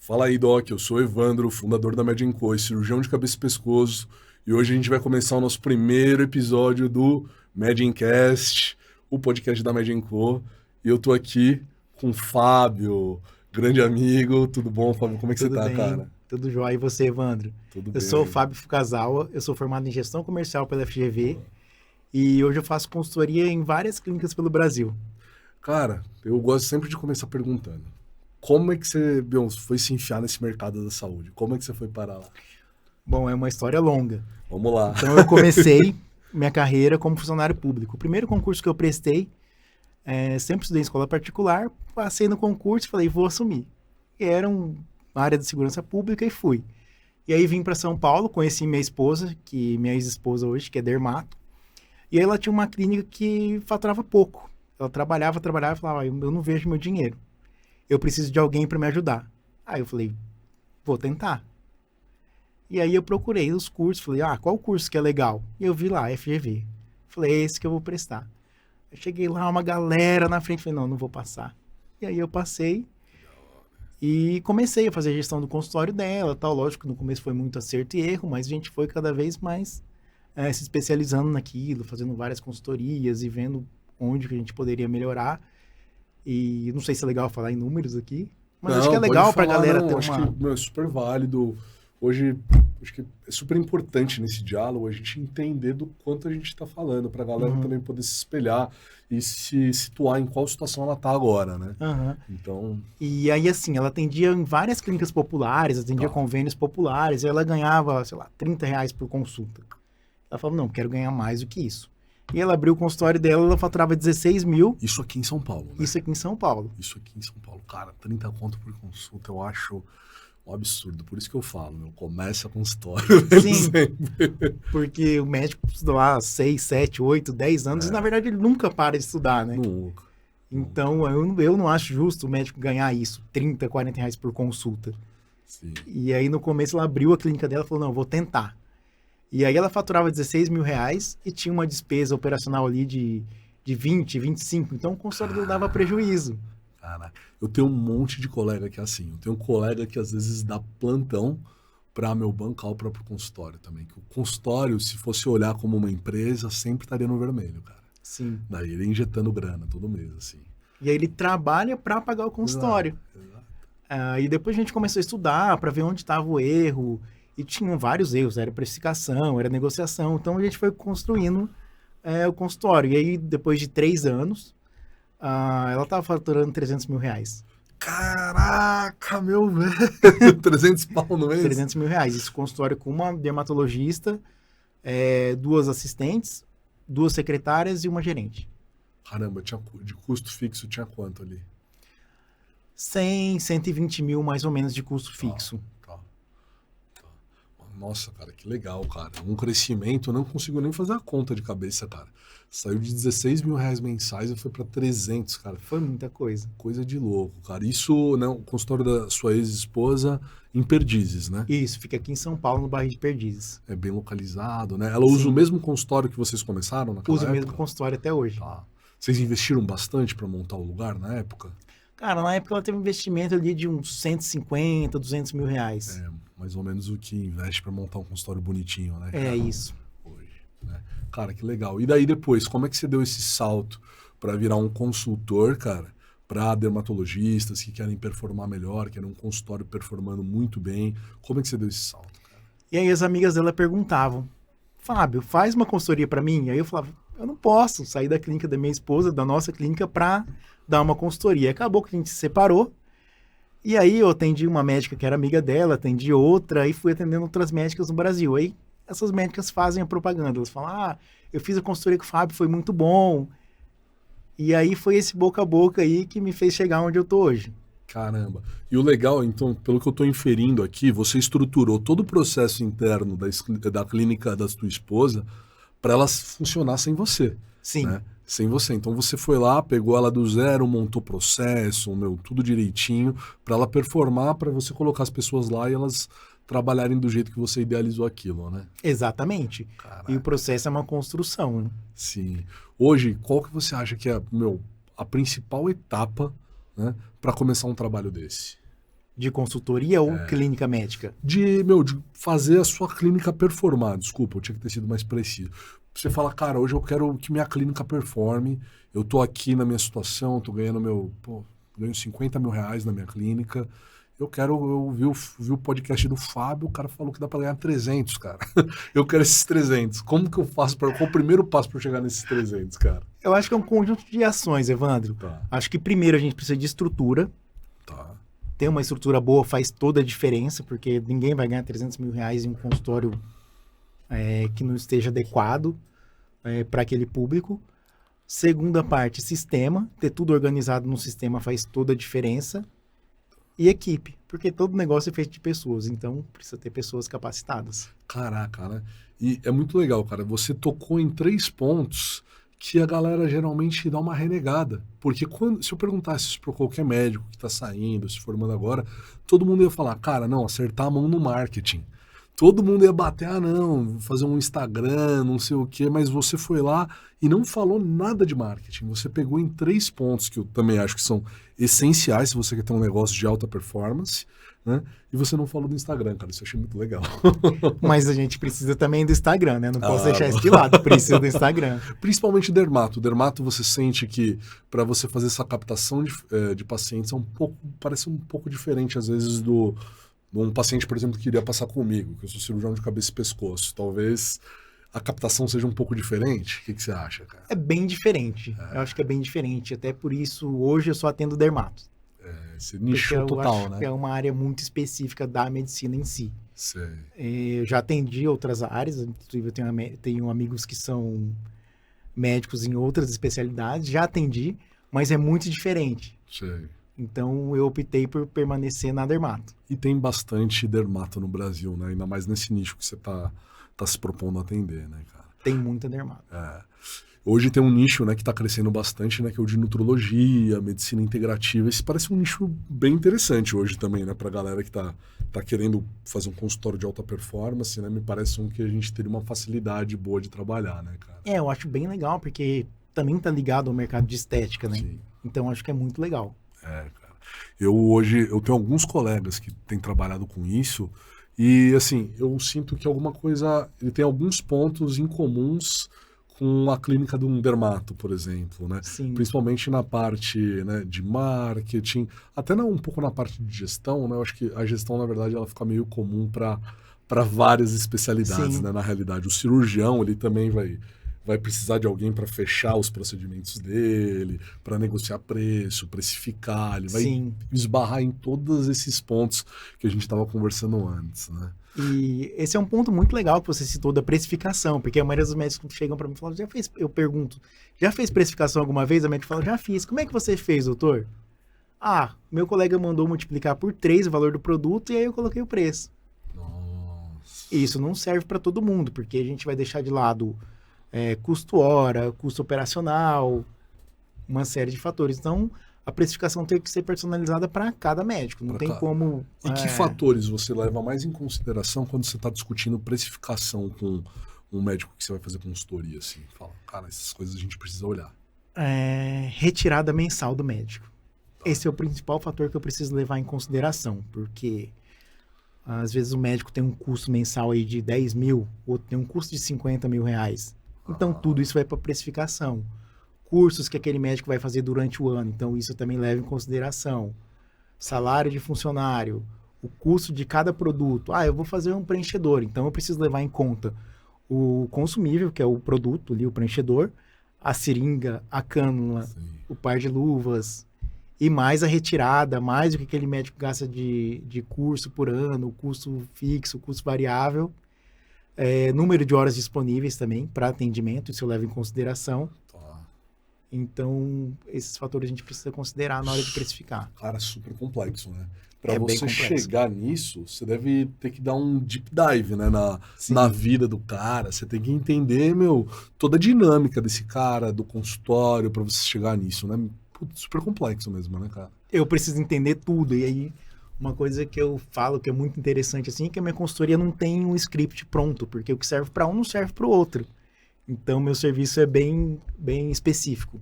Fala aí, Doc. Eu sou o Evandro, fundador da Medinco, cirurgião de cabeça e pescoço. E hoje a gente vai começar o nosso primeiro episódio do Medincast, o podcast da Medinco. E eu tô aqui com o Fábio, grande amigo. Tudo bom, Fábio? Como é que você Tudo tá, bem, cara? tudo jóia. E você, Evandro? Tudo Eu sou o bem. Fábio Fukazawa, eu sou formado em gestão comercial pela FGV e hoje eu faço consultoria em várias clínicas pelo Brasil. Cara, eu gosto sempre de começar perguntando. Como é que você, Bion, foi se enfiar nesse mercado da saúde? Como é que você foi parar lá? Bom, é uma história longa. Vamos lá. Então eu comecei minha carreira como funcionário público. O primeiro concurso que eu prestei, sempre estudei em escola particular, passei no concurso e falei, vou assumir. E era uma área de segurança pública e fui. E aí vim para São Paulo, conheci minha esposa, que minha ex-esposa hoje, que é dermato. E aí ela tinha uma clínica que faturava pouco. Ela trabalhava e falava, eu não vejo meu dinheiro. Eu preciso de alguém para me ajudar. Aí eu falei, vou tentar. E aí eu procurei os cursos, falei, qual curso que é legal? E eu vi lá, FGV. Falei, é esse que eu vou prestar. Eu cheguei lá, uma galera na frente, falei, não vou passar. E aí eu passei e comecei a fazer a gestão do consultório dela, tal. Lógico que no começo foi muito acerto e erro, mas a gente foi cada vez mais se especializando naquilo, fazendo várias consultorias e vendo onde que a gente poderia melhorar. E não sei se é legal falar em números aqui, mas acho que é Não, pode legal para a falar, galera não. ter Acho que uma... meu, é super válido. Hoje, acho que é super importante nesse diálogo a gente entender do quanto a gente está falando, para a galera Uhum, também poder se espelhar e se situar em qual situação ela está agora, né? uhum. Então, E aí, assim, ela atendia em várias clínicas populares, atendia tá. convênios populares, e ela ganhava, sei lá, R$ 30 por consulta. Ela falava, não, quero ganhar mais do que isso. E ela abriu o consultório dela, ela faturava 16 mil, Isso aqui em São Paulo, né? isso aqui em São Paulo. Isso aqui em São Paulo. Cara, 30 conto por consulta, eu acho um absurdo. Por isso que eu falo, meu, começa com história. Sim, porque o médico estuda lá 6, 7, 8, 10 anos, e na verdade ele nunca para de estudar, né? Nunca, nunca. Então eu não acho justo o médico ganhar isso, R$ 30, R$ 40 por consulta. Sim. E aí no começo ela abriu a clínica dela e falou, não, vou tentar. E aí ela faturava 16 mil reais e tinha uma despesa operacional ali de 20, 25. Então o consultório dele dava prejuízo. Cara, eu tenho um monte de colega que é assim. Eu tenho um colega que às vezes dá plantão para meu bancar o próprio consultório também. Que o consultório, se fosse olhar como uma empresa, sempre estaria no vermelho, cara. Sim. Daí ele injetando grana todo mês, assim. E aí ele trabalha para pagar o Exato, consultório. exato. E depois a gente começou a estudar para ver onde estava o erro. E tinham vários erros, era precificação, era negociação. Então a gente foi construindo o consultório. E aí, depois de 3 anos, ela estava faturando R$ 300 mil. Caraca, meu velho! 300 pau no mês? R$ 300 mil. Esse consultório com uma dermatologista, duas assistentes, duas secretárias e uma gerente. Caramba, tinha, de custo fixo tinha quanto ali? 100, 120 mil mais ou menos de custo Tá, fixo. tá, tá. Nossa, cara, que legal, cara. Um crescimento, eu não consigo nem fazer a conta de cabeça, cara. Saiu de 16 mil reais mensais e foi pra 300, cara. Foi muita coisa. Coisa de louco, cara. Isso, né, o consultório da sua ex-esposa em Perdizes, né? Isso, fica aqui em São Paulo, no bairro de Perdizes. É bem localizado, né? Ela usa o Sim, mesmo consultório que vocês começaram naquela uso o mesmo época? consultório até hoje. Tá. Vocês investiram bastante pra montar o lugar na época? Cara, na época ela teve um investimento ali de uns 150, R$ 200 mil. É mais ou menos o que investe pra montar um consultório bonitinho, né, É cara? isso. Hoje, né? Cara, que legal. E daí depois, como é que você deu esse salto pra virar um consultor, cara, pra dermatologistas que querem performar melhor, querem um consultório performando muito bem? Como é que você deu esse salto, cara? E aí as amigas dela perguntavam, Fábio, faz uma consultoria para mim? E aí eu falava, eu não posso sair da clínica da minha esposa, da nossa clínica, para dar uma consultoria. Acabou que a gente se separou. E aí eu atendi uma médica que era amiga dela, atendi outra e fui atendendo outras médicas no Brasil. Aí essas médicas fazem a propaganda. Elas falam, eu fiz a consultoria com o Fábio, foi muito bom. E aí foi esse boca a boca aí que me fez chegar onde eu tô hoje. Caramba. E o legal, então, pelo que eu estou inferindo aqui, você estruturou todo o processo interno da clínica da sua esposa para ela funcionar sem você, Sim, né? Sem você. Então você foi lá, pegou ela do zero, montou processo, meu, tudo direitinho, para ela performar, para você colocar as pessoas lá e elas trabalharem do jeito que você idealizou aquilo, né? exatamente. E o Caraca. processo é uma construção, né? Sim. Hoje, qual que você acha que é, meu, a principal etapa, né, para começar um trabalho desse? De consultoria ou clínica médica? De fazer a sua clínica performar. Desculpa, eu tinha que ter sido mais preciso. Você fala, cara, hoje eu quero que minha clínica performe, eu tô aqui na minha situação, tô ganhando ganho 50 mil reais na minha clínica, eu vi o podcast do Fábio, o cara falou que dá pra ganhar 300, cara. Eu quero esses 300. Como que eu faço qual o primeiro passo pra eu chegar nesses 300, cara? Eu acho que é um conjunto de ações, Evandro. Tá. Acho que primeiro a gente precisa de estrutura. Tá. Ter uma estrutura boa faz toda a diferença, porque ninguém vai ganhar 300 mil reais em um consultório que não esteja adequado para aquele público. Segunda parte, sistema. Ter tudo organizado no sistema faz toda a diferença. E equipe, porque todo negócio é feito de pessoas, então precisa ter pessoas capacitadas. Caraca, né? E é muito legal, cara. Você tocou em 3 pontos que a galera geralmente dá uma renegada. Porque se eu perguntasse isso para qualquer médico que está saindo, se formando agora, todo mundo ia falar, cara, não, acertar a mão no marketing. Todo mundo ia bater, não, fazer um Instagram, não sei o quê, mas você foi lá e não falou nada de marketing. Você pegou em 3 pontos que eu também acho que são essenciais se você quer ter um negócio de alta performance, né? E você não falou do Instagram, cara, isso eu achei muito legal. Mas a gente precisa também do Instagram, né? Não posso deixar isso de lado, precisa do Instagram. Principalmente dermato. O dermato, você sente que para você fazer essa captação de pacientes parece um pouco diferente, às vezes, um paciente, por exemplo, que iria passar comigo, que eu sou cirurgião de cabeça e pescoço. Talvez a captação seja um pouco diferente. O que você acha, cara? É bem diferente. Eu acho que é bem diferente. Até por isso, hoje eu só atendo dermato. Esse nicho total, né? É uma área muito específica da medicina em si. Sei. Eu já atendi outras áreas, inclusive eu tenho amigos que são médicos em outras especialidades, já atendi, mas é muito diferente. Sei. Então eu optei por permanecer na dermato. E tem bastante dermato no Brasil, né? Ainda mais nesse nicho que você tá se propondo a atender, né, cara? Tem muita dermato. Hoje tem um nicho, né, que está crescendo bastante, né, que é o de nutrologia, medicina integrativa. Esse parece um nicho bem interessante hoje também, né, para a galera que tá querendo fazer um consultório de alta performance, né? Me parece que a gente teria uma facilidade boa de trabalhar, né, cara? Eu acho bem legal, porque também tá ligado ao mercado de estética, né? Sim. Então acho que é muito legal. Cara. Eu tenho alguns colegas que têm trabalhado com isso e, assim, eu sinto que ele tem alguns pontos incomuns com a clínica de um dermato, por exemplo, né? Sim. Principalmente na parte, né, de marketing, até um pouco na parte de gestão, né? Eu acho que a gestão, na verdade, ela fica meio comum para várias especialidades, né? Na realidade, o cirurgião, ele também vai precisar de alguém para fechar os procedimentos dele, para negociar preço, precificar, ele vai esbarrar em todos esses pontos que a gente estava conversando antes, né? E esse é um ponto muito legal que você citou da precificação, porque a maioria dos médicos chegam para mim e falam, eu pergunto, já fez precificação alguma vez? A médica fala, já fiz. Como é que você fez, doutor? Meu colega mandou multiplicar por 3 o valor do produto e aí eu coloquei o preço. Nossa. E isso não serve para todo mundo, porque a gente vai deixar de lado custo hora, custo operacional, uma série de fatores. Então, a precificação tem que ser personalizada para cada médico. Não tem como... E que fatores você leva mais em consideração quando você está discutindo precificação com um médico que você vai fazer consultoria? Assim? Fala, cara, essas coisas a gente precisa olhar. Retirada mensal do médico. Esse é o principal fator que eu preciso levar em consideração, porque às vezes o médico tem um custo mensal aí de 10 mil, outro tem um custo de 50 mil reais. Então, tudo isso vai para precificação. Cursos que aquele médico vai fazer durante o ano, então isso eu também levo em consideração. Salário de funcionário, o custo de cada produto. Eu vou fazer um preenchedor, então eu preciso levar em conta o consumível, que é o produto ali, o preenchedor, a seringa, a cânula, o par de luvas, e mais a retirada, mais o que aquele médico gasta de curso por ano, o custo fixo, o custo variável, número de horas disponíveis também para atendimento, isso eu levo em consideração. Então, esses fatores a gente precisa considerar na hora de precificar. Cara, super complexo, né? Para você chegar nisso, você deve ter que dar um deep dive, né? Na vida do cara. Você tem que entender, toda a dinâmica desse cara, do consultório, para você chegar nisso, né? Putz, super complexo mesmo, né, cara? Eu preciso entender tudo. E aí, uma coisa que eu falo que é muito interessante, assim, é que a minha consultoria não tem um script pronto, porque o que serve para um não serve para o outro. Então, meu serviço é bem específico.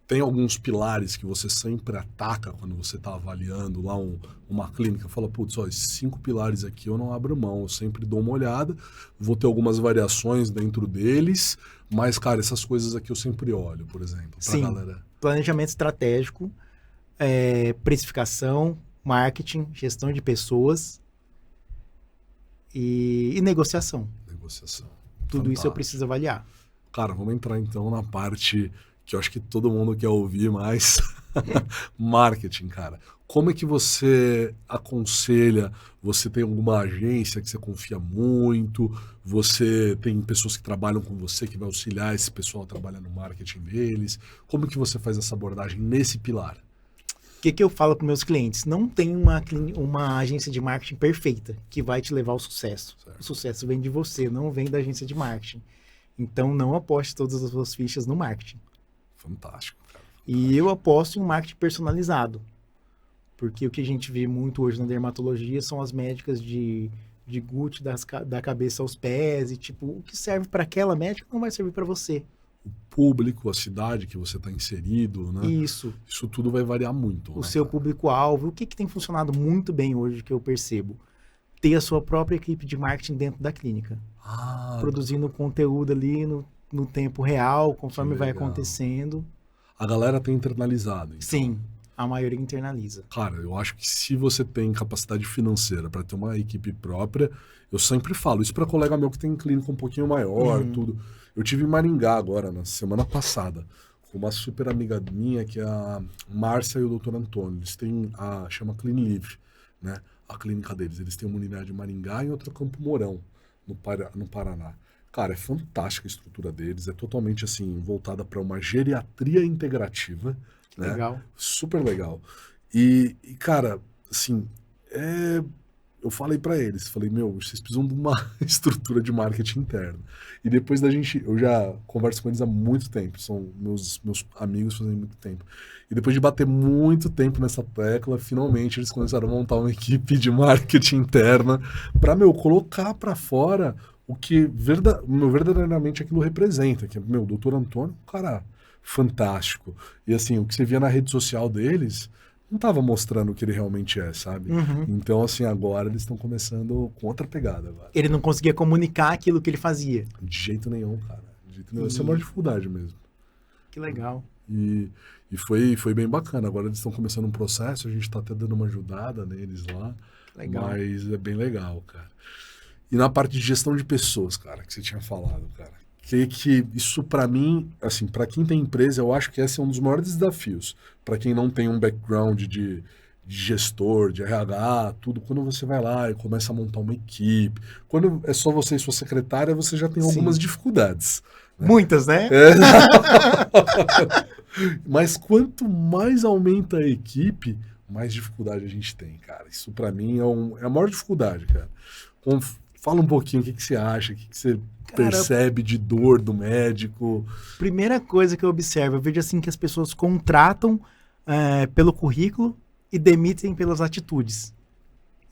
tem alguns pilares que você sempre ataca quando você está avaliando lá uma clínica? Fala, putz, ó, esses 5 pilares aqui eu não abro mão, eu sempre dou uma olhada, vou ter algumas variações dentro deles, mas, cara, essas coisas aqui eu sempre olho, por exemplo, pra Sim, galera. planejamento estratégico, precificação, marketing, gestão de pessoas e negociação. Negociação. Tudo isso eu Fantástico. preciso avaliar. Cara, vamos entrar então na parte que eu acho que todo mundo quer ouvir mais. Marketing, cara. Como é que você aconselha? Você tem alguma agência que você confia muito? Você tem pessoas que trabalham com você que vai auxiliar esse pessoal a trabalhar no marketing deles? Como que você faz essa abordagem nesse pilar? O que eu falo para meus clientes? Não tem uma agência de marketing perfeita que vai te levar ao sucesso. Certo. O sucesso vem de você, não vem da agência de marketing. Então, não aposte todas as suas fichas no marketing. Fantástico, cara. E eu aposto em um marketing personalizado. Porque o que a gente vê muito hoje na dermatologia são as médicas de Gucci da cabeça aos pés. E, tipo, o que serve para aquela médica não vai servir para você. O público, a cidade que você está inserido, né? Isso. Isso tudo vai variar muito. O né, seu cara? público-alvo. O que tem funcionado muito bem hoje, que eu percebo? Ter a sua própria equipe de marketing dentro da clínica. Produzindo conteúdo ali no tempo real, conforme vai legal. acontecendo. A galera tem internalizado. Então. Sim, a maioria internaliza. Cara, eu acho que se você tem capacidade financeira para ter uma equipe própria, eu sempre falo, isso para colega meu que tem clínica um pouquinho maior, tudo. Eu tive em Maringá agora, na semana passada, com uma super amiga minha, que é a Márcia e o Dr. Antônio. Eles têm chama Clean Live, né? A clínica deles. Eles têm uma unidade em Maringá e outra Campo Mourão, no Paraná. Cara, é fantástica a estrutura deles, é totalmente assim, voltada para uma geriatria integrativa. Que né? legal. Super legal. E, cara, assim, eu falei para eles, falei, meu, vocês precisam de uma estrutura de marketing interno. E depois eu já converso com eles há muito tempo, são meus amigos fazem muito tempo. E depois de bater muito tempo nessa tecla, finalmente eles começaram a montar uma equipe de marketing interna para, colocar para fora o que verdadeiramente aquilo representa, que é, o Dr. Antônio, cara, fantástico. E assim, o que você via na rede social deles não estava mostrando o que ele realmente é, sabe? Então, assim, agora eles estão começando com outra pegada. Agora. Ele não conseguia comunicar aquilo que ele fazia. De jeito nenhum, cara. De jeito nenhum. Essa é a maior dificuldade mesmo. Que legal. E foi bem bacana. Agora eles estão começando um processo, a gente está até dando uma ajudada neles lá. Legal. Mas é bem legal, cara. E na parte de gestão de pessoas, cara, que você tinha falado, cara. Que isso para mim, assim, para quem tem empresa, eu acho que esse é um dos maiores desafios. Para quem não tem um background de gestor, de RH, tudo, quando você vai lá e começa a montar uma equipe, quando é só você e sua secretária, você já tem algumas dificuldades. Né? Muitas, né? Mas quanto mais aumenta a equipe, mais dificuldade a gente tem, cara. Isso para mim é a maior dificuldade, cara. Fala um pouquinho o que você acha, o que você percebe de dor do médico. Primeira coisa que eu observo, eu vejo assim que as pessoas contratam pelo currículo e demitem pelas atitudes.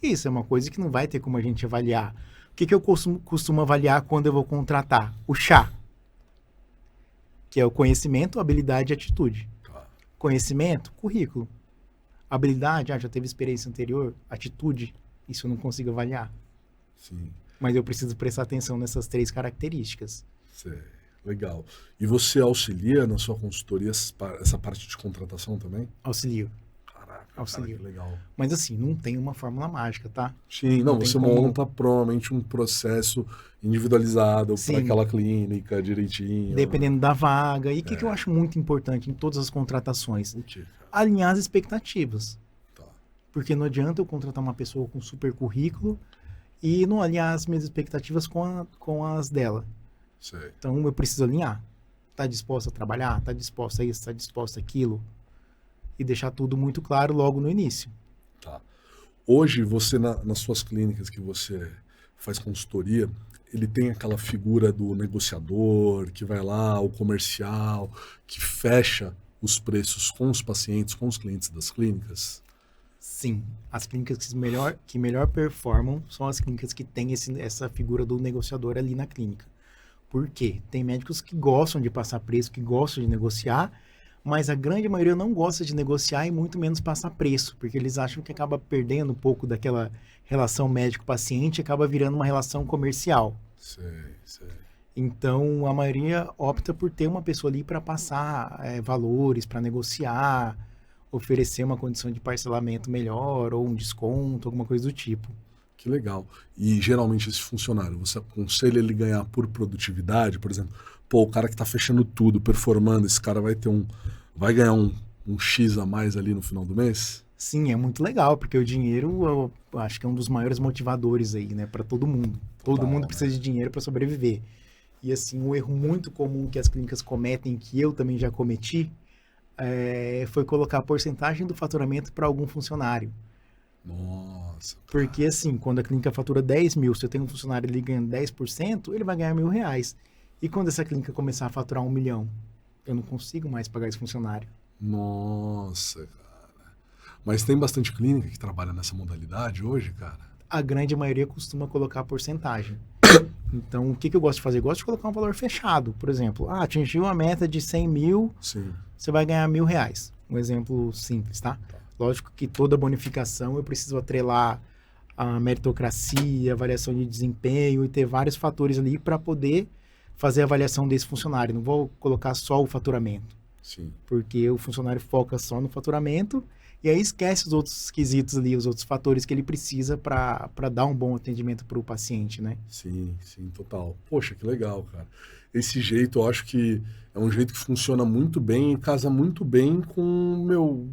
Isso é uma coisa que não vai ter como a gente avaliar. O que eu costumo avaliar quando eu vou contratar? O chá, que é o conhecimento, habilidade e atitude. Conhecimento, currículo. Habilidade, já teve experiência anterior. Atitude, isso eu não consigo avaliar. Sim. Mas eu preciso prestar atenção nessas 3 características. Sei. Legal. E você auxilia na sua consultoria essa parte de contratação também? Auxilio. Caraca, Auxilio. que legal. Mas assim, não tem uma fórmula mágica, tá? Sim, não você monta provavelmente um processo individualizado para aquela clínica direitinho. Dependendo da vaga. E o que eu acho muito importante em todas as contratações? Alinhar as expectativas. Tá. Porque não adianta eu contratar uma pessoa com super currículo e não alinhar as minhas expectativas com as dela. Sei. Então eu preciso alinhar. Tá disposto a trabalhar? Tá disposto a isso? Tá disposto a aquilo? E deixar tudo muito claro logo no início. Tá. Hoje, você, nas suas clínicas que você faz consultoria, ele tem aquela figura do negociador, que vai lá, o comercial, que fecha os preços com os pacientes, com os clientes das clínicas? Sim, as clínicas que melhor performam são as clínicas que têm essa figura do negociador ali na clínica. Por quê? Tem médicos que gostam de passar preço, que gostam de negociar, Mas a grande maioria não gosta de negociar e muito menos passar preço, porque eles acham que acaba perdendo um pouco daquela relação médico-paciente e acaba virando uma relação comercial. Sei. Então, a maioria opta por ter uma pessoa ali para passar valores, para negociar, oferecer uma condição de parcelamento melhor ou um desconto, alguma coisa do tipo. Que legal. E geralmente esse funcionário, você aconselha ele ganhar por produtividade, por exemplo, pô, o cara que tá fechando tudo, performando, esse cara vai ganhar um X a mais ali no final do mês? Sim, é muito legal, porque o dinheiro eu acho que é um dos maiores motivadores aí, né, para todo mundo. Todo mundo precisa de dinheiro para sobreviver. E assim, um erro muito comum que as clínicas cometem, que eu também já cometi, foi colocar a porcentagem do faturamento para algum funcionário. Nossa. Porque assim, quando a clínica fatura 10 mil, se eu tenho um funcionário ali ganhando 10%, ele vai ganhar R$1.000. E quando essa clínica começar a faturar 1 milhão, eu não consigo mais pagar esse funcionário. Nossa, cara. Mas tem bastante clínica que trabalha nessa modalidade hoje, cara? A grande maioria costuma colocar a porcentagem. Então, o que eu gosto de fazer? Eu gosto de colocar um valor fechado. Por exemplo, atingiu a meta de 100 mil, Sim. você vai ganhar R$1.000. Um exemplo simples, tá? Lógico que toda bonificação eu preciso atrelar a meritocracia, avaliação de desempenho e ter vários fatores ali para poder fazer a avaliação desse funcionário. Não vou colocar só o faturamento. Sim. Porque o funcionário foca só no faturamento e aí esquece os outros quesitos ali, os outros fatores que ele precisa para dar um bom atendimento para o paciente, né? Sim, total. Poxa, que legal, cara. Esse jeito, eu acho que é um jeito que funciona muito bem e casa muito bem com,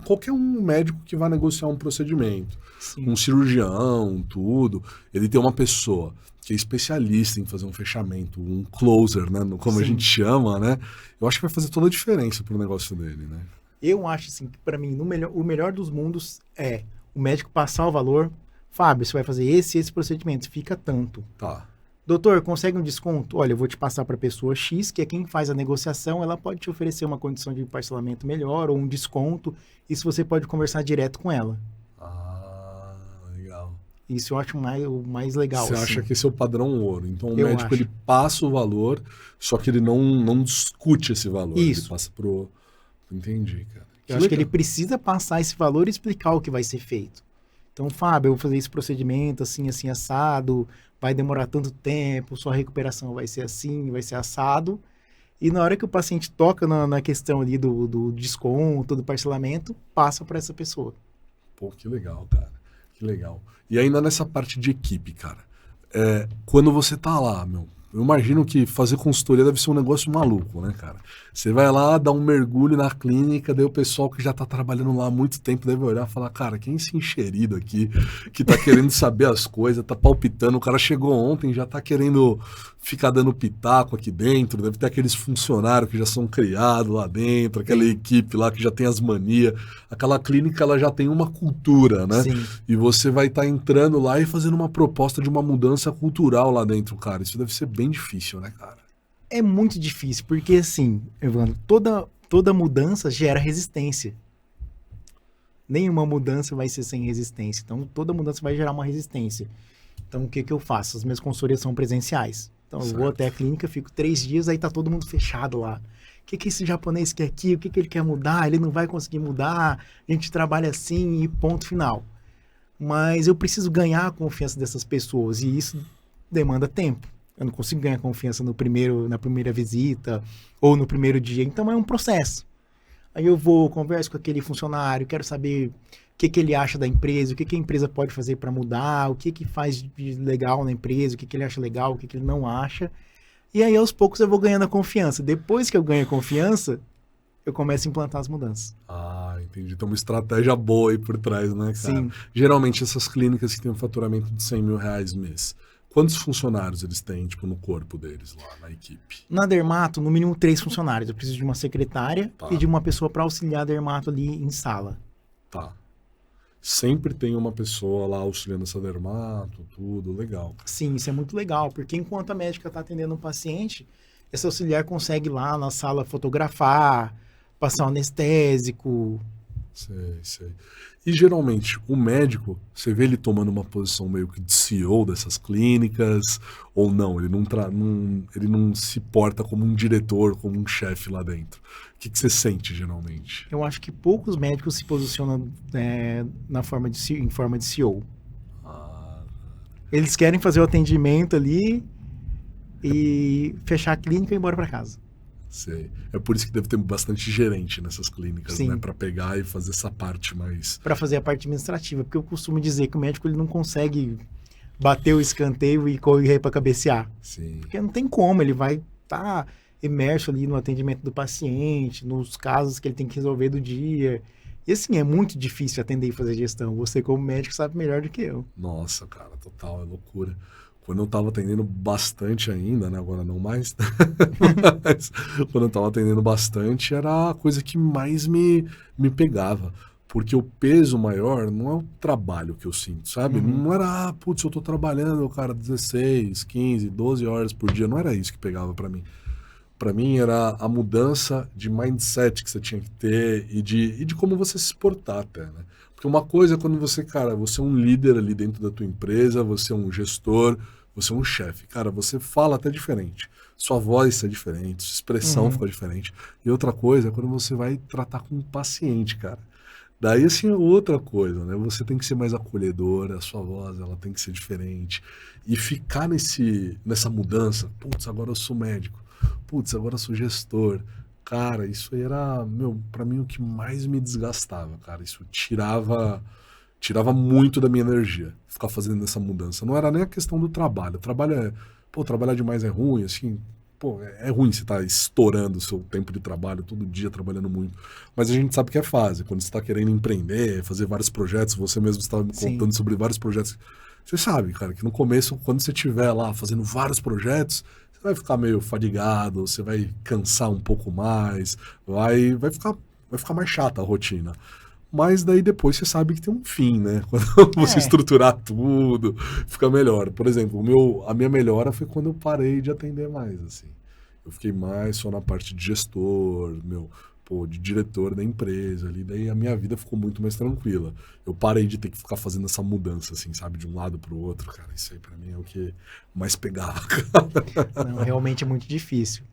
qualquer um médico que vai negociar um procedimento. Sim. Um cirurgião, tudo. Ele tem uma pessoa que é especialista em fazer um fechamento, um closer, né? Como a gente chama, né? Eu acho que vai fazer toda a diferença pro negócio dele, né? Eu acho, assim, que para mim, o melhor dos mundos é o médico passar o valor. Fábio, você vai fazer esse procedimento, fica tanto. Tá. Doutor, consegue um desconto? Olha, eu vou te passar para a pessoa X, que é quem faz a negociação, ela pode te oferecer uma condição de parcelamento melhor ou um desconto. Isso você pode conversar direto com ela. Ah, legal. Isso eu acho o mais legal. Você acha que esse é o padrão ouro. Então o Eu médico acho. ele passa o valor, só que ele não discute esse valor. Isso. Ele passa pro... Entendi, cara. Eu acho que ele precisa passar esse valor e explicar o que vai ser feito. Então, Fábio, eu vou fazer esse procedimento assim, assim, assado, vai demorar tanto tempo, sua recuperação vai ser assim, vai ser assado. E na hora que o paciente toca na questão ali do desconto, do parcelamento, passa para essa pessoa. Pô, que legal, cara. Que legal. E ainda nessa parte de equipe, cara. Quando você tá lá, eu imagino que fazer consultoria deve ser um negócio maluco, né, cara? Você vai lá, dá um mergulho na clínica, daí o pessoal que já tá trabalhando lá há muito tempo deve olhar e falar, cara, quem é esse enxerido aqui que tá querendo saber as coisas, tá palpitando, o cara chegou ontem, já tá querendo ficar dando pitaco aqui dentro, deve ter aqueles funcionários que já são criados lá dentro, aquela equipe lá que já tem as manias, aquela clínica ela já tem uma cultura, né? Sim. E você vai estar entrando lá e fazendo uma proposta de uma mudança cultural lá dentro, cara, isso deve ser bem difícil, né, cara? É muito difícil, porque assim, Evandro, toda mudança gera resistência. Nenhuma mudança vai ser sem resistência. Então, toda mudança vai gerar uma resistência. Então, o que eu faço? As minhas consultorias são presenciais. Então, eu vou até a clínica, fico 3 dias, aí tá todo mundo fechado lá. O que esse japonês quer aqui? O que ele quer mudar? Ele não vai conseguir mudar. A gente trabalha assim e ponto final. Mas eu preciso ganhar a confiança dessas pessoas e isso demanda tempo. Eu não consigo ganhar confiança na primeira visita ou no primeiro dia. Então, é um processo. Aí eu vou, converso com aquele funcionário, quero saber o que ele acha da empresa, o que a empresa pode fazer para mudar, o que faz de legal na empresa, o que ele acha legal, o que ele não acha. E aí, aos poucos, eu vou ganhando a confiança. Depois que eu ganho a confiança, eu começo a implantar as mudanças. Ah, entendi. Então, uma estratégia boa aí por trás, né, cara? Sim. Geralmente, essas clínicas que têm um faturamento de 100 mil reais mês, quantos funcionários eles têm, tipo, no corpo deles lá, na equipe? Na Dermato, no mínimo 3 funcionários. Eu preciso de uma secretária e de uma pessoa para auxiliar a Dermato ali em sala. Tá. Sempre tem uma pessoa lá auxiliando essa Dermato, tudo, legal. Sim, isso é muito legal, porque enquanto a médica está atendendo um paciente, esse auxiliar consegue lá na sala fotografar, passar um anestésico, Sei. E geralmente, o médico, você vê ele tomando uma posição meio que de CEO dessas clínicas, ou não? Ele não se porta como um diretor, como um chefe lá dentro. O que você sente, geralmente? Eu acho que poucos médicos se posicionam em forma de CEO. Ah, Eles querem fazer o atendimento ali e fechar a clínica e ir embora para casa. sei. É por isso que deve ter bastante gerente nessas clínicas, Sim. né? Para pegar e fazer essa parte mais... Para fazer a parte administrativa, porque eu costumo dizer que o médico ele não consegue bater o escanteio e correr para cabecear. Sim. Porque não tem como, ele vai estar imerso ali no atendimento do paciente, nos casos que ele tem que resolver do dia. E assim, é muito difícil atender e fazer gestão. Você, como médico, sabe melhor do que eu. Nossa, cara, total, é loucura. Quando eu tava atendendo bastante ainda, né? Agora não mais. Mas quando eu tava atendendo bastante, era a coisa que mais me pegava. Porque o peso maior não é o trabalho que eu sinto, sabe? Uhum. Não era, putz, eu tô trabalhando, cara, 16, 15, 12 horas por dia. Não era isso que pegava pra mim. Pra mim era a mudança de mindset que você tinha que ter e de como você se portar até, né? Porque uma coisa é quando você, cara, você é um líder ali dentro da tua empresa, você é um gestor, você é um chefe. Cara, você fala até diferente. Sua voz é diferente, sua expressão Uhum. fica diferente. E outra coisa é quando você vai tratar com um paciente, cara. Daí, assim, é outra coisa, né? Você tem que ser mais acolhedora, a sua voz, ela tem que ser diferente. E ficar nessa mudança, putz, agora eu sou médico, putz, agora eu sou gestor. Cara, isso aí era, meu, pra mim o que mais me desgastava, cara. Isso tirava muito da minha energia, ficar fazendo essa mudança. Não era nem a questão do trabalho. O trabalho trabalhar demais é ruim, assim, pô, é ruim você estar estourando o seu tempo de trabalho, todo dia trabalhando muito. Mas a gente sabe que é fase. Quando você está querendo empreender, fazer vários projetos, você mesmo estava me Sim. contando sobre vários projetos. Você sabe, cara, que no começo, quando você estiver lá fazendo vários projetos, você vai ficar meio fadigado, você vai cansar um pouco mais, vai ficar mais chata a rotina. Mas daí depois você sabe que tem um fim, né? Quando você É. estruturar tudo, fica melhor. Por exemplo, a minha melhora foi quando eu parei de atender mais, assim. Eu fiquei mais só na parte de gestor, de diretor da empresa ali. Daí a minha vida ficou muito mais tranquila. Eu parei de ter que ficar fazendo essa mudança, assim, sabe? De um lado pro outro, cara. Isso aí pra mim é o que mais pegava, cara. Não, realmente é muito difícil.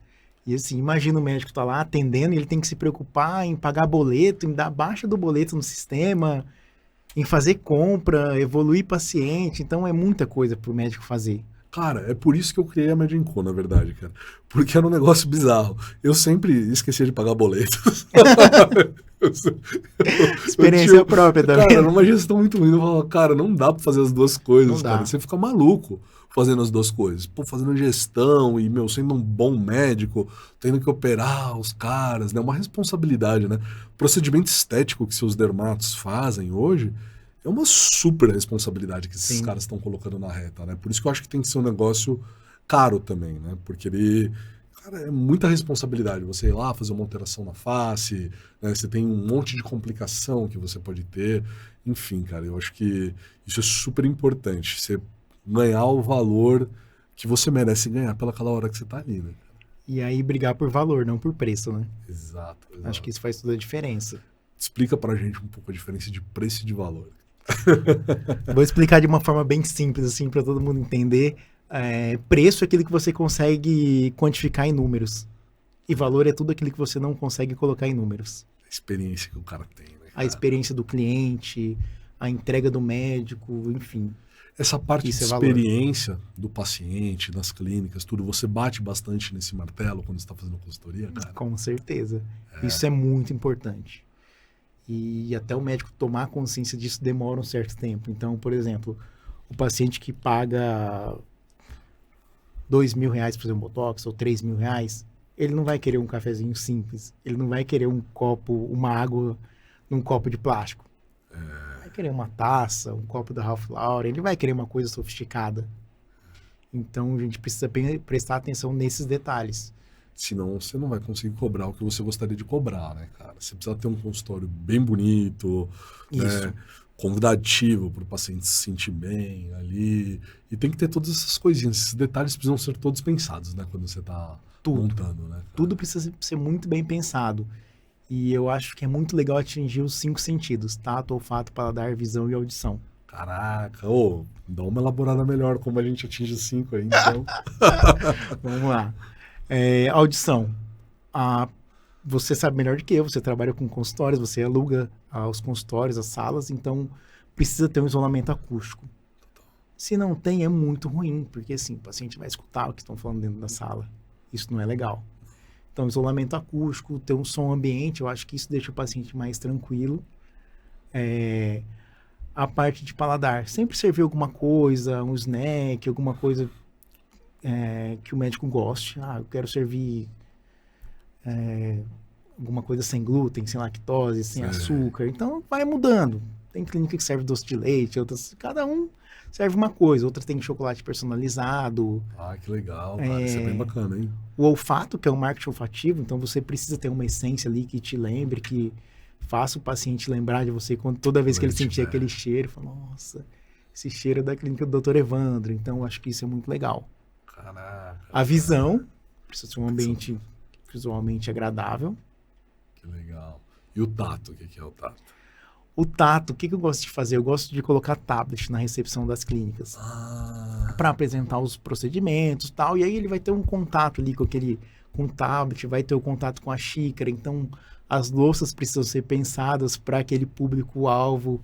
E assim, imagina o médico tá lá atendendo e ele tem que se preocupar em pagar boleto, em dar baixa do boleto no sistema, em fazer compra, evoluir paciente. Então é muita coisa pro médico fazer. Cara, é por isso que eu criei a Medinco, na verdade, cara. Porque era um negócio bizarro. Eu sempre esquecia de pagar boletos. Eu, Experiência própria cara, também. era uma gestão muito ruim. Eu falava, cara, não dá pra fazer as duas coisas, Não cara. dá. Você fica maluco fazendo as duas coisas. Pô, fazendo gestão e, sendo um bom médico, tendo que operar os caras, né? Uma responsabilidade, né? Procedimento estético que seus dermatos fazem hoje é uma super responsabilidade que esses Sim. caras estão colocando na reta, né? Por isso que eu acho que tem que ser um negócio caro também, né? Porque cara, é muita responsabilidade. Você ir lá fazer uma alteração na face, né? Você tem um monte de complicação que você pode ter. Enfim, cara, eu acho que isso é super importante. Você ganhar o valor que você merece ganhar pelaquela hora que você tá ali, né? E aí brigar por valor, não por preço, né? Exato. Acho que isso faz toda a diferença. Explica pra gente um pouco a diferença de preço e de valor. Vou explicar de uma forma bem simples, assim, para todo mundo entender. Preço é aquilo que você consegue quantificar em números. E valor é tudo aquilo que você não consegue colocar em números. A experiência que o cara tem, né, cara? A experiência do cliente, a entrega do médico, enfim. Essa parte Isso de é valor. experiência do paciente, das clínicas, tudo, você bate bastante nesse martelo quando você está fazendo consultoria, cara? Com certeza. Isso é muito importante. E até o médico tomar consciência disso demora um certo tempo. Então, por exemplo, o paciente que paga R$2.000 para fazer um botox ou R$3.000, ele não vai querer um cafezinho simples. Ele não vai querer um copo, uma água num copo de plástico. Vai querer uma taça, um copo da Ralph Lauren. Ele vai querer uma coisa sofisticada. Então, a gente precisa prestar atenção nesses detalhes. Senão você não vai conseguir cobrar o que você gostaria de cobrar, né, cara? Você precisa ter um consultório bem bonito, Isso. né, convidativo para o paciente se sentir bem ali. E tem que ter todas essas coisinhas. Esses detalhes precisam ser todos pensados, né, quando você está montando, né? Cara? Tudo precisa ser muito bem pensado. E eu acho que é muito legal atingir os 5 sentidos: tato, olfato, paladar, visão e audição. Caraca, ô, dá uma elaborada melhor como a gente atinge os 5 aí, então. Vamos lá. Audição. Você sabe melhor do que eu, você trabalha com consultórios, você aluga os consultórios, as salas, então precisa ter um isolamento acústico. Se não tem, é muito ruim, porque assim, o paciente vai escutar o que estão falando dentro da sala. Isso não é legal. Então, isolamento acústico, ter um som ambiente, eu acho que isso deixa o paciente mais tranquilo. A parte de paladar, sempre servir alguma coisa, um snack, alguma coisa que o médico goste. Eu quero servir alguma coisa sem glúten, sem lactose, sem açúcar. Então, vai mudando. Tem clínica que serve doce de leite, outras, cada um serve uma coisa. Outra tem chocolate personalizado. Que legal, cara. Isso é bem bacana, hein? O olfato, que é o marketing olfativo, então você precisa ter uma essência ali que te lembre, que faça o paciente lembrar de você toda vez que ele sentir aquele cheiro. Fala, nossa, esse cheiro é da clínica do Dr. Evandro. Então, eu acho que isso é muito legal. Caraca. A visão, precisa ser um ambiente visualmente agradável. Que legal. E o tato, o que é o tato? O tato, o que eu gosto de fazer? Eu gosto de colocar tablet na recepção das clínicas. Para apresentar os procedimentos e tal. E aí ele vai ter um contato ali com o tablet, vai ter o contato com a xícara. Então, as louças precisam ser pensadas para aquele público-alvo.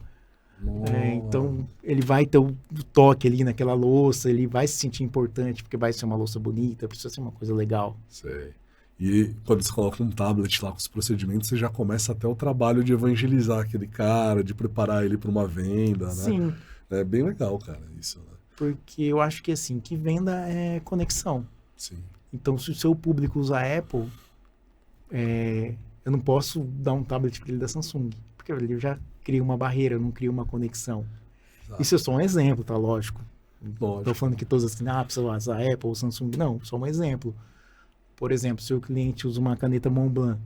Então, ele vai ter o toque ali naquela louça, ele vai se sentir importante, porque vai ser uma louça bonita, precisa ser uma coisa legal. Sei. E quando você coloca um tablet lá com os procedimentos, você já começa até o trabalho de evangelizar aquele cara, de preparar ele para uma venda, né? Sim. É bem legal, cara, isso, né? Porque eu acho que, assim, que venda é conexão. Sim. Então, se o seu público usa Apple, eu não posso dar um tablet para ele da Samsung, porque ele já cria uma barreira, eu não crio uma conexão. Exato. Isso é só um exemplo, tá? Lógico. Estou falando que todas as precisam usar Apple ou Samsung. Não, só um exemplo. Por exemplo, se o cliente usa uma caneta Montblanc,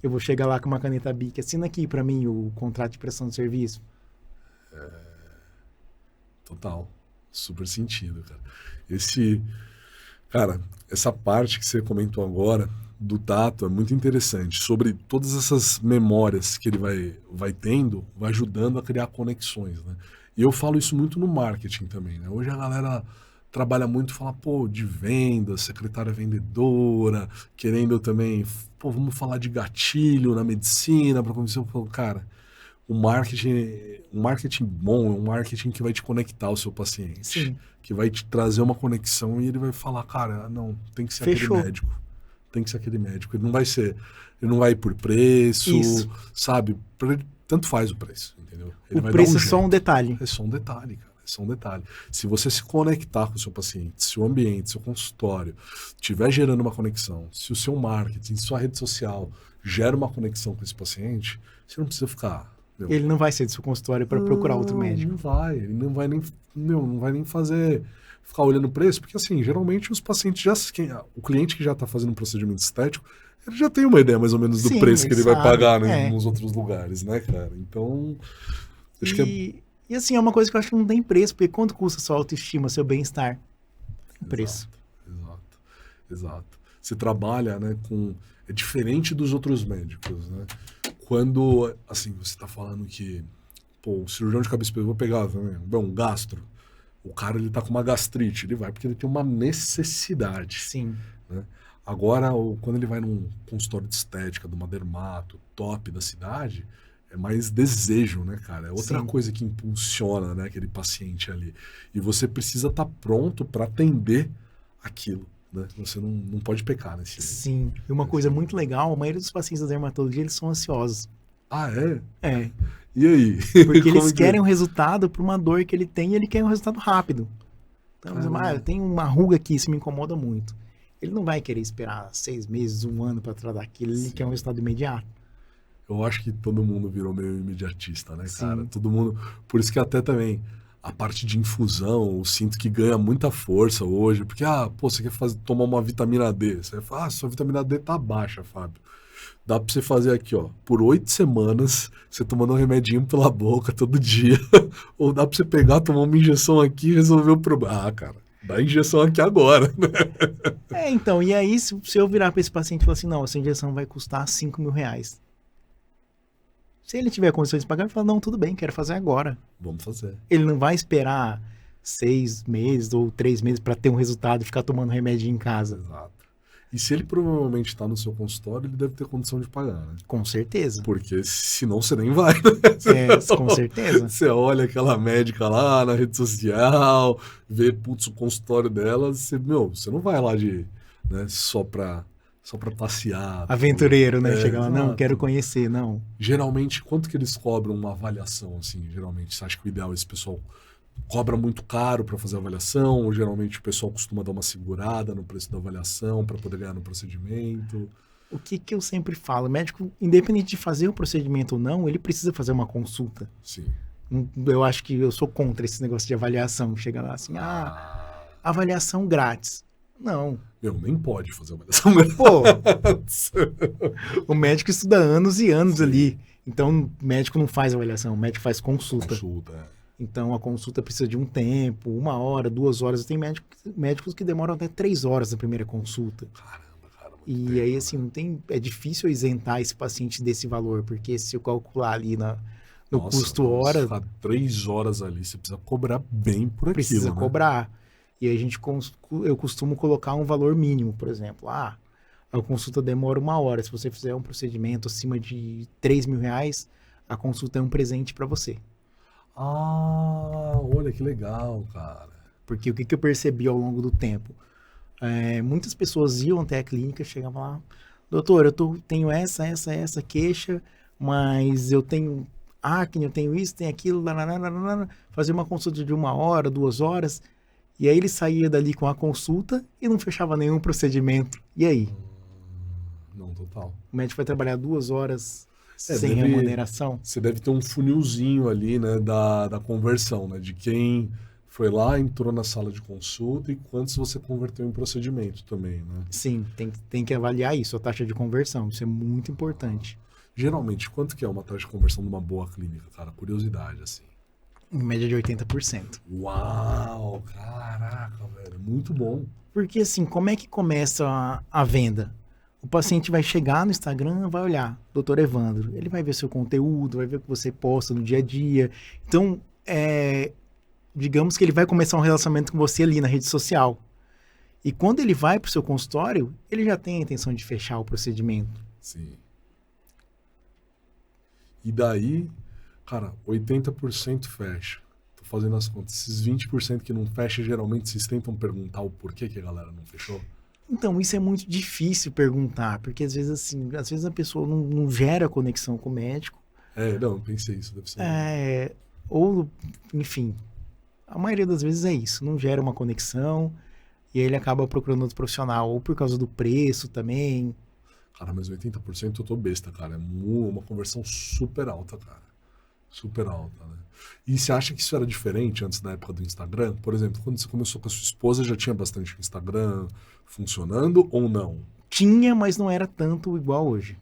eu vou chegar lá com uma caneta Bic, assina aqui para mim o contrato de prestação de serviço. Total. Super sentido, cara. Essa parte que você comentou agora do tato é muito interessante. Sobre todas essas memórias que ele vai tendo, vai ajudando a criar conexões, né? E eu falo isso muito no marketing também, né? Hoje a galera trabalha muito, fala, de venda, secretária vendedora, querendo também, vamos falar de gatilho na medicina, para convencer o cara. O marketing bom é um marketing que vai te conectar ao seu paciente. Sim. Que vai te trazer uma conexão e ele vai falar, cara, não, tem que ser Fechou. aquele médico. Tem que ser aquele médico. Ele não vai ir por preço, Isso. sabe? Tanto faz o preço, entendeu? Ele o preço é só um detalhe. É só um detalhe, cara. É só um detalhe. Se você se conectar com o seu paciente, se o ambiente, seu consultório estiver gerando uma conexão, se o seu marketing, sua rede social gera uma conexão com esse paciente, você não precisa ficar... Ele não vai sair do seu consultório para procurar outro médico. Não vai. Ele não vai nem ficar olhando o preço, porque assim, geralmente os pacientes o cliente que já está fazendo um procedimento estético, ele já tem uma ideia mais ou menos do preço que ele vai pagar, né, nos outros lugares, né, cara? Então, acho que E assim, é uma coisa que eu acho que não tem preço, porque quanto custa sua autoestima, seu bem-estar? Tem preço. Exato. Você trabalha, né, é diferente dos outros médicos, né? Quando, assim, você está falando que, o cirurgião de cabeça, vou pegar também, um gastro, o cara, ele tá com uma gastrite, ele vai porque ele tem uma necessidade. Sim. Né? Agora, quando ele vai num consultório de estética, de uma dermato, top da cidade, é mais desejo, né, cara? É outra coisa que impulsiona, né, aquele paciente ali. E você precisa estar pronto para atender aquilo. Né? Você não pode pecar nesse... Sim. E uma coisa muito legal, a maioria dos pacientes da dermatologia, eles são ansiosos. Ah, é? É. E aí? Porque eles querem um resultado para uma dor que ele tem e ele quer um resultado rápido. Então, eu tenho uma ruga aqui, isso me incomoda muito. Ele não vai querer esperar 6 meses, 1 ano para tratar aquilo, ele quer um resultado imediato. Eu acho que todo mundo virou meio imediatista, né, cara? Sim. Todo mundo... Por isso que até também a parte de infusão, eu sinto que ganha muita força hoje, porque, você quer tomar uma vitamina D. Você fala, sua vitamina D tá baixa, Fábio. Dá pra você fazer aqui, por 8 semanas, você tomando um remedinho pela boca todo dia. Ou dá pra você pegar, tomar uma injeção aqui e resolver o problema. Cara, dá injeção aqui agora. Então, e aí, se eu virar pra esse paciente e falar assim, não, essa injeção vai custar R$5.000. Se ele tiver condições de pagar, ele fala, não, tudo bem, quero fazer agora. Vamos fazer. Ele não vai esperar 6 meses ou 3 meses para ter um resultado e ficar tomando remédio em casa. Exato. E se ele provavelmente está no seu consultório, ele deve ter condição de pagar, né? Com certeza. Porque senão você nem vai, né? Com certeza. Você olha aquela médica lá na rede social, vê, putz, o consultório dela, você não vai lá né, só pra passear. Aventureiro, né? Chega lá, não, exato. quero conhecer, não. Geralmente, quanto que eles cobram uma avaliação, assim, geralmente? Você acha que o ideal é esse pessoal cobra muito caro para fazer a avaliação, ou geralmente o pessoal costuma dar uma segurada no preço da avaliação para poder ganhar no procedimento? O que eu sempre falo, o médico, independente de fazer o procedimento ou não, ele precisa fazer uma consulta. Sim. Eu acho que eu sou contra esse negócio de avaliação. Chega lá assim, avaliação grátis. Não. Nem pode fazer avaliação Pô, grátis. o médico estuda anos e anos ali. Então, o médico não faz avaliação, o médico faz consulta. Então, a consulta precisa de um tempo, 1 hora, 2 horas. Tem médicos que demoram até 3 horas na primeira consulta. Caramba. E aí, assim, é difícil isentar esse paciente desse valor, porque se eu calcular ali no custo hora... Ficar 3 horas ali, você precisa cobrar bem por aquilo, precisa né? cobrar. E aí eu costumo colocar um valor mínimo, por exemplo. A consulta demora 1 hora. Se você fizer um procedimento acima de R$3.000, a consulta é um presente para você. Olha que legal, cara. Porque o que eu percebi ao longo do tempo? Muitas pessoas iam até a clínica, chegavam lá, doutor, tenho essa queixa, mas eu tenho acne, eu tenho isso, tenho aquilo, fazer uma consulta de 1 hora, 2 horas, e aí ele saía dali com a consulta e não fechava nenhum procedimento. E aí? Não, total. O médico vai trabalhar 2 horas sem remuneração? Você deve ter um funilzinho ali, né, da conversão, né, de quem foi lá, entrou na sala de consulta e quantos você converteu em procedimento também, né? Sim, tem que avaliar isso, a taxa de conversão, isso é muito importante. Geralmente, quanto que é uma taxa de conversão de uma boa clínica, cara? Curiosidade, assim. Em média de 80%. Uau, caraca, velho, muito bom. Porque assim, como é que começa a venda? O paciente vai chegar no Instagram, vai olhar, Dr. Evandro, ele vai ver seu conteúdo, vai ver o que você posta no dia a dia. Então, digamos que ele vai começar um relacionamento com você ali na rede social. E quando ele vai para o seu consultório, ele já tem a intenção de fechar o procedimento. Sim. E daí, cara, 80% fecha. Tô fazendo as contas. Esses 20% que não fecha, geralmente vocês tentam perguntar o porquê que a galera não fechou? Então, isso é muito difícil perguntar, porque às vezes a pessoa não gera conexão com o médico. Não, pensei isso, deve ser. Ou, enfim, a maioria das vezes é isso, não gera uma conexão e aí ele acaba procurando outro profissional, ou por causa do preço também. Cara, mas 80% eu tô besta, cara. É uma conversão super alta, cara. Super alta, né? E você acha que isso era diferente antes da época do Instagram? Por exemplo, quando você começou com a sua esposa, já tinha bastante Instagram funcionando ou não? Tinha, mas não era tanto igual hoje.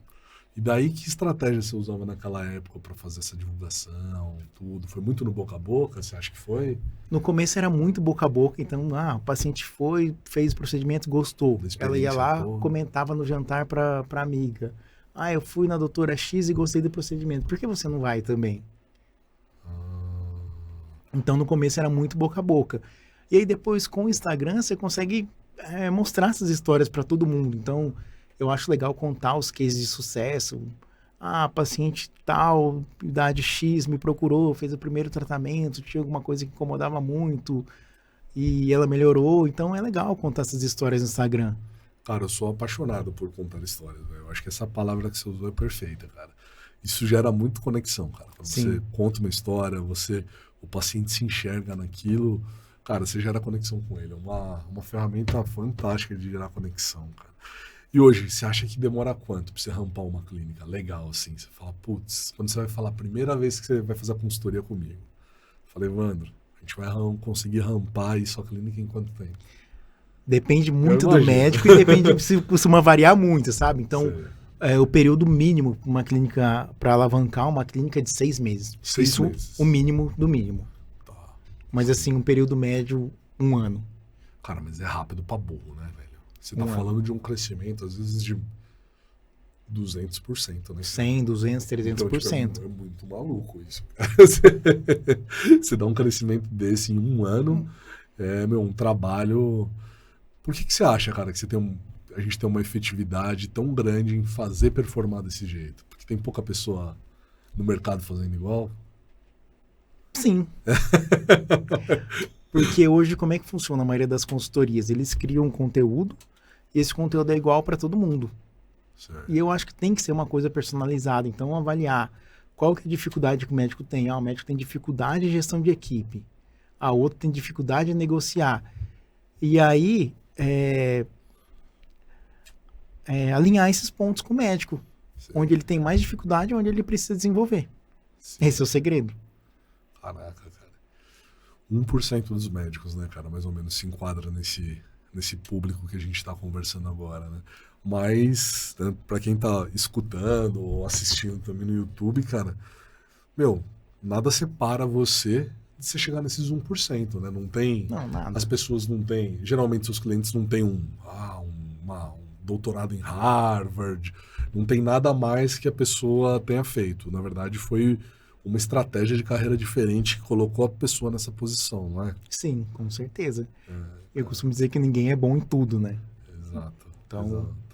E daí, que estratégia você usava naquela época para fazer essa divulgação e tudo? Foi muito no boca a boca? Você acha que foi? No começo era muito boca a boca, então, o paciente foi, fez o procedimento, gostou. Ela ia lá, comentava no jantar pra amiga. Eu fui na doutora X e gostei do procedimento. Por que você não vai também? Então, no começo era muito boca a boca. E aí, depois, com o Instagram, você consegue mostrar essas histórias para todo mundo. Então, eu acho legal contar os cases de sucesso. Paciente tal, idade X, me procurou, fez o primeiro tratamento, tinha alguma coisa que incomodava muito e ela melhorou. Então, é legal contar essas histórias no Instagram. Cara, eu sou apaixonado por contar histórias, velho. Eu acho que essa palavra que você usou é perfeita, cara. Isso gera muito conexão, cara. Quando você conta uma história, o paciente se enxerga naquilo, cara, você gera conexão com ele. É uma ferramenta fantástica de gerar conexão, cara. E hoje, você acha que demora quanto pra você rampar uma clínica? Legal, assim. Você fala, putz, quando você vai falar a primeira vez que você vai fazer a consultoria comigo. Eu falei, Evandro, a gente vai conseguir rampar isso a clínica em quanto tempo? Depende muito do médico e depende se costuma variar muito, sabe? Então, o período mínimo para uma clínica, para alavancar uma clínica é de 6 meses. 6 meses. O mínimo do mínimo. Tá. Mas assim, um período médio, 1 ano. Cara, mas é rápido pra burro, né, velho? Você tá falando de um crescimento, às vezes, de 200%, né? 100, 200, 300%. Então, tipo, é muito maluco isso. Você dá um crescimento desse em um ano, um trabalho... Por que você acha, cara, que a gente tem uma efetividade tão grande em fazer performar desse jeito? Porque tem pouca pessoa no mercado fazendo igual? Sim. Porque hoje, como é que funciona a maioria das consultorias? Eles criam um conteúdo e esse conteúdo é igual para todo mundo. Certo. E eu acho que tem que ser uma coisa personalizada. Então, avaliar qual que é a dificuldade que o médico tem. O médico tem dificuldade em gestão de equipe. A outra tem dificuldade em negociar. E aí, alinhar esses pontos com o médico. Sim. Onde ele tem mais dificuldade, onde ele precisa desenvolver. Sim. Esse é o segredo. Caraca, cara. 1% dos médicos, né, cara, mais ou menos se enquadra nesse público que a gente está conversando agora, né? Mas, né, para quem tá escutando ou assistindo também no YouTube, cara, nada separa você de você chegar nesses 1%, né? Não tem... Não, nada. As pessoas não têm... Geralmente, seus clientes não têm um doutorado em Harvard, não tem nada mais que a pessoa tenha feito. Na verdade, foi uma estratégia de carreira diferente que colocou a pessoa nessa posição, não é? Sim, com certeza. Eu costumo dizer que ninguém é bom em tudo, né? Exato. Então... Exato.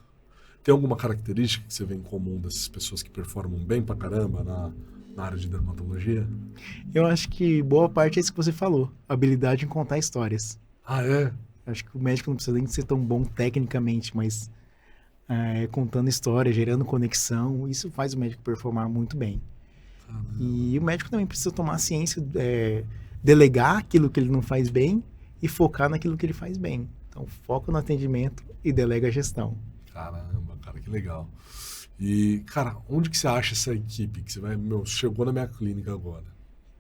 Tem alguma característica que você vê em comum dessas pessoas que performam bem pra caramba na área de dermatologia? Eu acho que boa parte é isso que você falou. Habilidade em contar histórias. Ah, é? Eu acho que o médico não precisa nem ser tão bom tecnicamente, mas contando história, gerando conexão, isso faz o médico performar muito bem. E o médico também precisa tomar ciência, delegar aquilo que ele não faz bem e focar naquilo que ele faz bem. Então, foca no atendimento e delega a gestão. Caramba, cara, que legal. E, cara, onde que você acha essa equipe que você vai... chegou na minha clínica agora.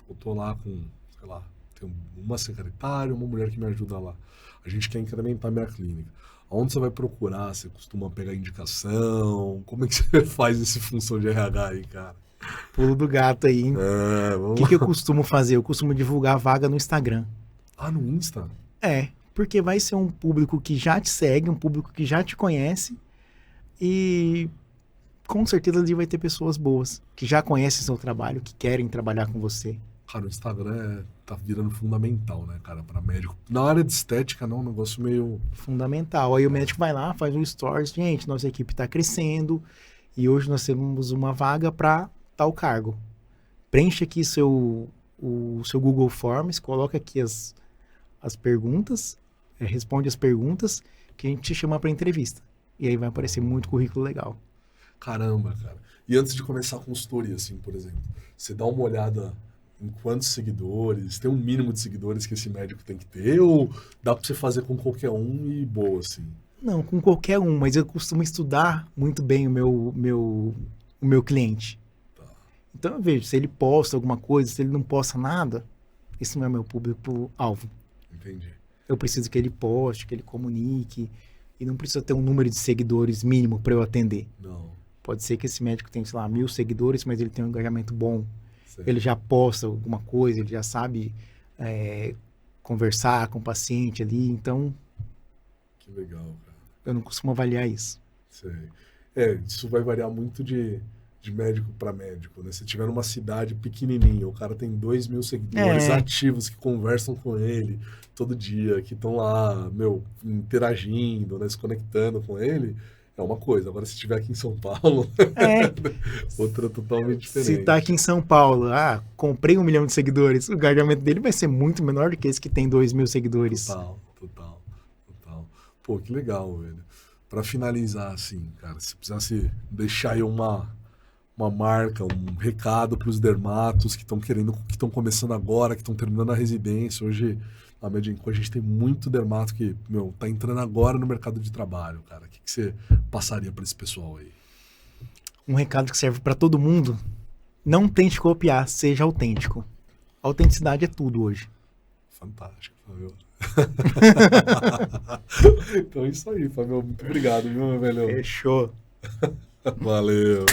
Eu tô lá com, sei lá, tem uma secretária, uma mulher que me ajuda lá. A gente quer incrementar minha clínica. Onde você vai procurar? Você costuma pegar indicação? Como é que você faz essa função de RH aí, cara? Pulo do gato aí, hein? O que eu costumo fazer? Eu costumo divulgar vaga no Instagram. Ah, no Insta? Porque vai ser um público que já te segue, um público que já te conhece e com certeza ali vai ter pessoas boas, que já conhecem seu trabalho, que querem trabalhar com você. Cara, o Instagram tá virando fundamental, né, cara, para médico. Na área de estética, não, um negócio meio... Fundamental. Aí o médico vai lá, faz um stories, gente, nossa equipe tá crescendo e hoje nós temos uma vaga para tal cargo. Preencha aqui o seu Google Forms, coloca aqui as perguntas, responde as perguntas que a gente te chama para entrevista. E aí vai aparecer muito currículo legal. Caramba, cara. E antes de começar a consultoria, assim, por exemplo, você dá uma olhada em quantos seguidores, tem um mínimo de seguidores que esse médico tem que ter, ou dá para você fazer com qualquer um e boa, assim? Não, com qualquer um, mas eu costumo estudar muito bem o meu cliente. Tá. Então eu vejo, se ele posta alguma coisa, se ele não posta nada, esse não é meu público-alvo. Entendi. Eu preciso que ele poste, que ele comunique, e não precisa ter um número de seguidores mínimo para eu atender. Não. Pode ser que esse médico tenha, sei lá, 1000 seguidores, mas ele tem um engajamento bom. Sei. Ele já posta alguma coisa, ele já sabe conversar com o paciente ali, então... Que legal, cara. Eu não costumo avaliar isso. Sei. Isso vai variar muito de médico para médico, né? Se tiver numa cidade pequenininha, o cara tem 2.000 seguidores ativos que conversam com ele todo dia, que estão lá, interagindo, né? Se conectando com ele, é uma coisa. Agora, se estiver aqui em São Paulo, outra totalmente diferente. Se tá aqui em São Paulo, comprei 1 milhão de seguidores, o engajamento dele vai ser muito menor do que esse que tem 2.000 seguidores. Total. Pô, que legal, velho. Pra finalizar, assim, cara, se precisasse deixar aí uma marca, um recado para os dermatos que estão começando agora, que estão terminando a residência. Hoje, na Medienco, a gente tem muito dermato que, tá entrando agora no mercado de trabalho, cara. O que você passaria para esse pessoal aí? Um recado que serve para todo mundo: não tente copiar, seja autêntico. Autenticidade é tudo hoje. Fantástico, Fábio. Então é isso aí, Fábio. Muito obrigado, viu, meu velho? Fechou. Valeu.